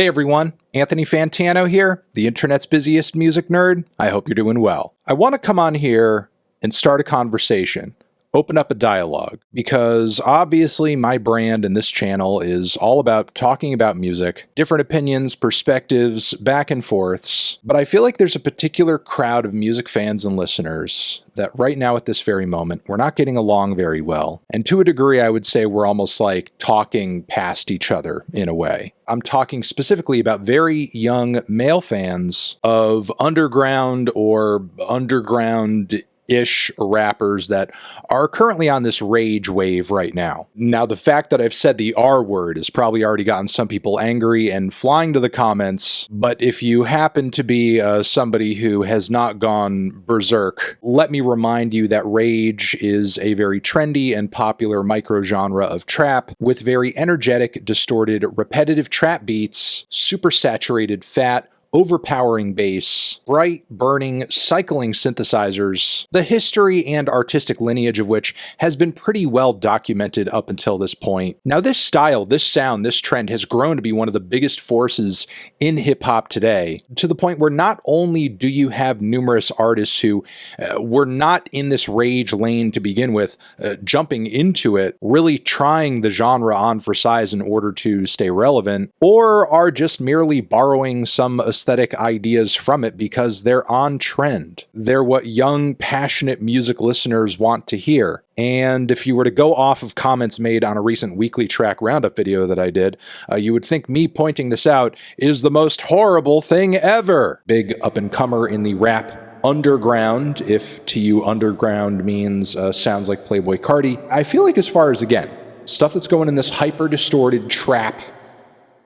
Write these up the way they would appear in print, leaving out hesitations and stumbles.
Hey everyone, Anthony Fantano here, the internet's busiest music nerd. I hope you're doing well. I want to come on here and start a conversation, open up a dialogue, because obviously my brand and this channel is all about talking about music, different opinions, perspectives, back and forths, but I feel like there's a particular crowd of music fans and listeners that right now at this very moment, we're not getting along very well. And to a degree, I would say we're almost like talking past each other in a way. I'm talking specifically about very young male fans of underground or underground-ish rappers that are currently on this rage wave right now. Now, the fact that I've said the R word has probably already gotten some people angry and flying to the comments, but if you happen to be somebody who has not gone berserk, let me remind you that rage is a very trendy and popular microgenre of trap with very energetic, distorted, repetitive trap beats, super saturated fat, overpowering bass, bright, burning, cycling synthesizers, the history and artistic lineage of which has been pretty well documented up until this point. Now this style, this sound, this trend has grown to be one of the biggest forces in hip-hop today, to the point where not only do you have numerous artists who were not in this rage lane to begin with, jumping into it, really trying the genre on for size in order to stay relevant, or are just merely borrowing some aesthetic ideas from it because they're on trend. They're what young, passionate music listeners want to hear. And if you were to go off of comments made on a recent weekly track roundup video that I did, you would think me pointing this out is the most horrible thing ever. Big up-and-comer in the rap underground, if to you underground means sounds like Playboi Carti. I feel like as far as, again, stuff that's going in this hyper-distorted trap,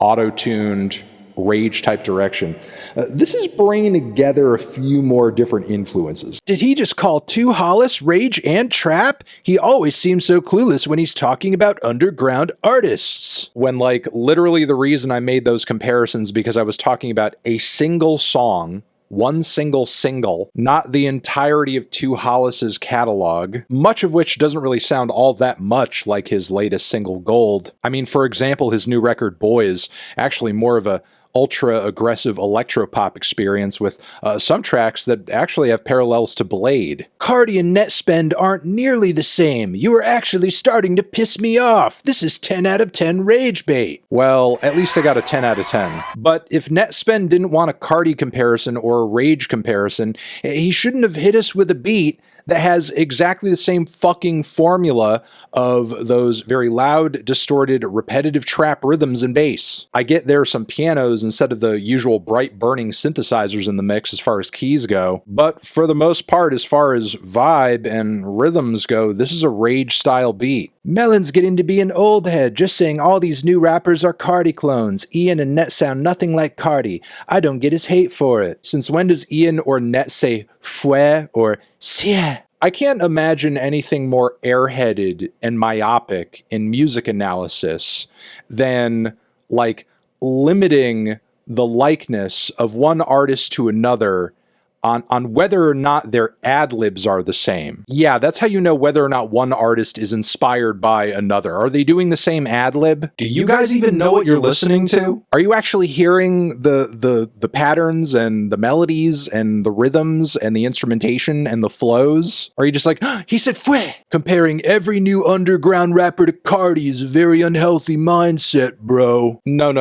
auto-tuned, rage type direction. This is bringing together a few more different influences. Did he just call two Hollis rage and trap? He always seems so clueless when he's talking about underground artists. When like literally the reason I made those comparisons because I was talking about a single song, one single, not the entirety of two Hollis's catalog, much of which doesn't really sound all that much like his latest single, Gold. I mean, for example, his new record, Boy, is actually more of a ultra-aggressive electropop experience with some tracks that actually have parallels to Blade. Cardi and net spend aren't nearly the same. You are actually starting to piss me off. This is 10 out of 10 rage bait. Well, at least I got a 10 out of 10. But if net spend didn't want a Cardi comparison or a rage comparison, he shouldn't have hit us with a beat that has exactly the same fucking formula of those very loud, distorted, repetitive trap rhythms and bass. I get there are some pianos instead of the usual bright burning synthesizers in the mix as far as keys go, but for the most part, as far as vibe and rhythms go, this is a rage style beat. Melon's getting to be an old head, just saying all these new rappers are Cardi clones. Ian and Net sound nothing like Cardi. I don't get his hate for it. Since when does Ian or Net say fue or sia? I can't imagine anything more airheaded and myopic in music analysis than like limiting the likeness of one artist to another on whether or not their ad-libs are the same. Yeah, that's how you know whether or not one artist is inspired by another. Are they doing the same ad-lib? Do you guys even know what you're listening to? Are you actually hearing the patterns and the melodies and the rhythms and the instrumentation and the flows? Or are you just like, he said fue? Comparing every new underground rapper to Cardi is a very unhealthy mindset, bro. No.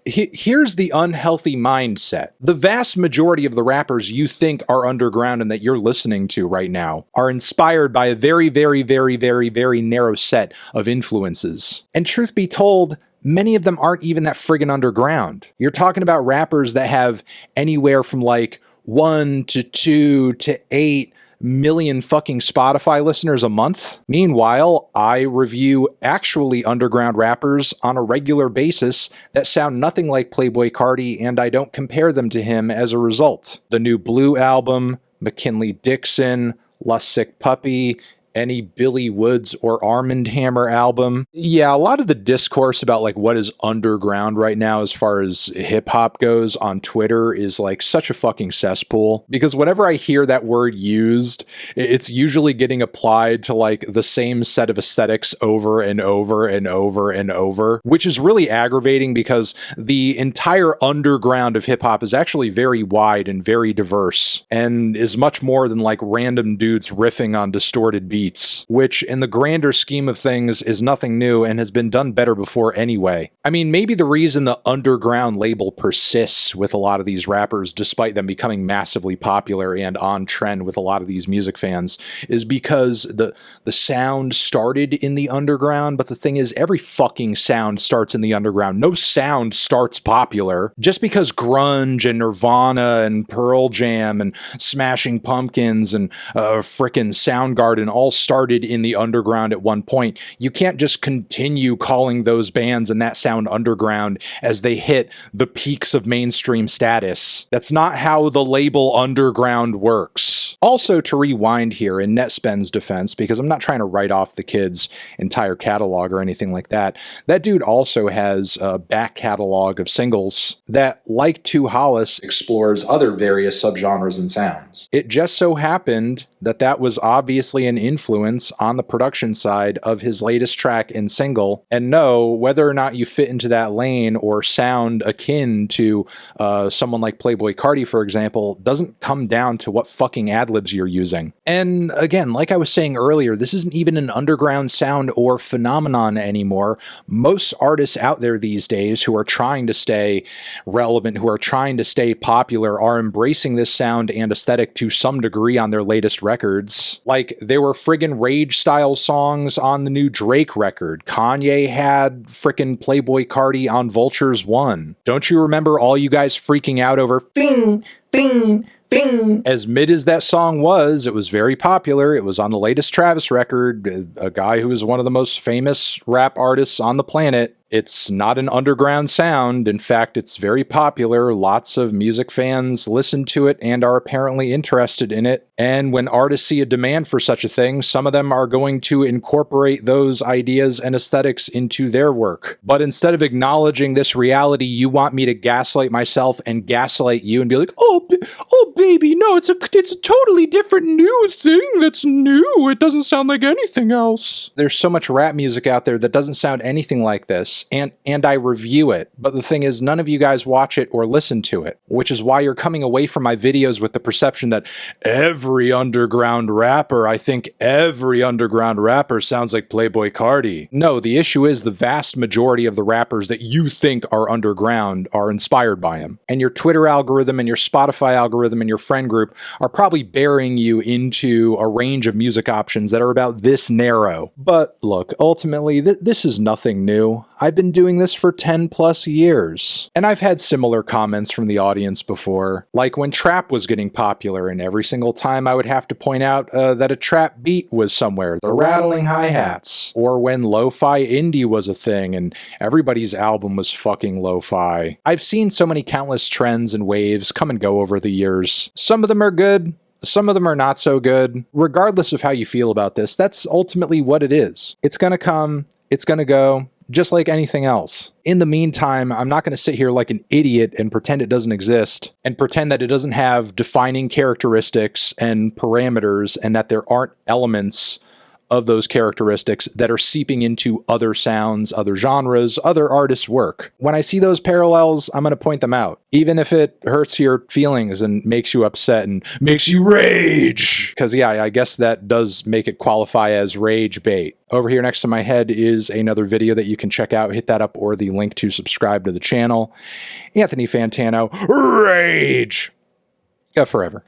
Here's the unhealthy mindset. The vast majority of the rappers you think are underground and that you're listening to right now are inspired by a very narrow set of influences. And truth be told, many of them aren't even that friggin' underground. You're talking about rappers that have anywhere from like 1 to 2 to 8 million fucking Spotify listeners a month. Meanwhile, I review actually underground rappers on a regular basis that sound nothing like Playboi Carti, and I don't compare them to him as a result. The new Blue album, McKinley Dixon, Lust Sick Puppy, any Billy Woods or Armand Hammer album. Yeah, a lot of the discourse about like what is underground right now as far as hip hop goes on Twitter is like such a fucking cesspool, because whenever I hear that word used, it's usually getting applied to like the same set of aesthetics over and over and over and over, which is really aggravating because the entire underground of hip hop is actually very wide and very diverse and is much more than like random dudes riffing on distorted beats, which in the grander scheme of things is nothing new and has been done better before anyway. I mean, maybe the reason the underground label persists with a lot of these rappers, despite them becoming massively popular and on trend with a lot of these music fans, is because the sound started in the underground. But the thing is, every fucking sound starts in the underground. No sound starts popular. Just because grunge and Nirvana and Pearl Jam and Smashing Pumpkins and frickin' Soundgarden all started in the underground at one point, you can't just continue calling those bands and that sound underground as they hit the peaks of mainstream status. That's not how the label underground works. Also, to rewind here in Netspend's defense, because I'm not trying to write off the kid's entire catalog or anything like that, that dude also has a back catalog of singles that, like To Hollis, explores other various subgenres and sounds. It just so happened that that was obviously an influence on the production side of his latest track and single, and no, whether or not you fit into that lane or sound akin to someone like Playboi Carti, for example, doesn't come down to what fucking ad-libs you're using. And again, like I was saying earlier, this isn't even an underground sound or phenomenon anymore. Most artists out there these days who are trying to stay relevant, who are trying to stay popular, are embracing this sound and aesthetic to some degree on their latest records. Like, there were friggin' rage-style songs on the new Drake record. Kanye had frickin' Playboi Carti on Vultures 1. Don't you remember all you guys freaking out over Fing, Fing, Fing? As mid as that song was, it was very popular. It was on the latest Travis record, a guy who is one of the most famous rap artists on the planet. It's not an underground sound. In fact, it's very popular. Lots of music fans listen to it and are apparently interested in it. And when artists see a demand for such a thing, some of them are going to incorporate those ideas and aesthetics into their work. But instead of acknowledging this reality, you want me to gaslight myself and gaslight you and be like, oh baby, no, it's a totally different new thing that's new. It doesn't sound like anything else. There's so much rap music out there that doesn't sound anything like this. And I review it. But the thing is, none of you guys watch it or listen to it, which is why you're coming away from my videos with the perception that every underground rapper sounds like Playboi Carti. No, the issue is the vast majority of the rappers that you think are underground are inspired by him. And your Twitter algorithm and your Spotify algorithm and your friend group are probably bearing you into a range of music options that are about this narrow. But look, ultimately, this is nothing new. I've been doing this for 10 plus years. And I've had similar comments from the audience before, like when trap was getting popular, and every single time I would have to point out that a trap beat was somewhere, the rattling hi-hats. Or when lo-fi indie was a thing and everybody's album was fucking lo-fi. I've seen so many countless trends and waves come and go over the years. Some of them are good, some of them are not so good. Regardless of how you feel about this, that's ultimately what it is. It's gonna come, it's gonna go, just like anything else. In the meantime, I'm not going to sit here like an idiot and pretend it doesn't exist, and pretend that it doesn't have defining characteristics and parameters, and that there aren't elements of those characteristics that are seeping into other sounds, other genres, other artists' work. When I see those parallels, I'm going to point them out, even if it hurts your feelings and makes you upset and makes you rage. Because yeah, I guess that does make it qualify as rage bait. Over here next to my head is another video that you can check out. Hit that up, or the link to subscribe to the channel. Anthony Fantano, rage! Forever.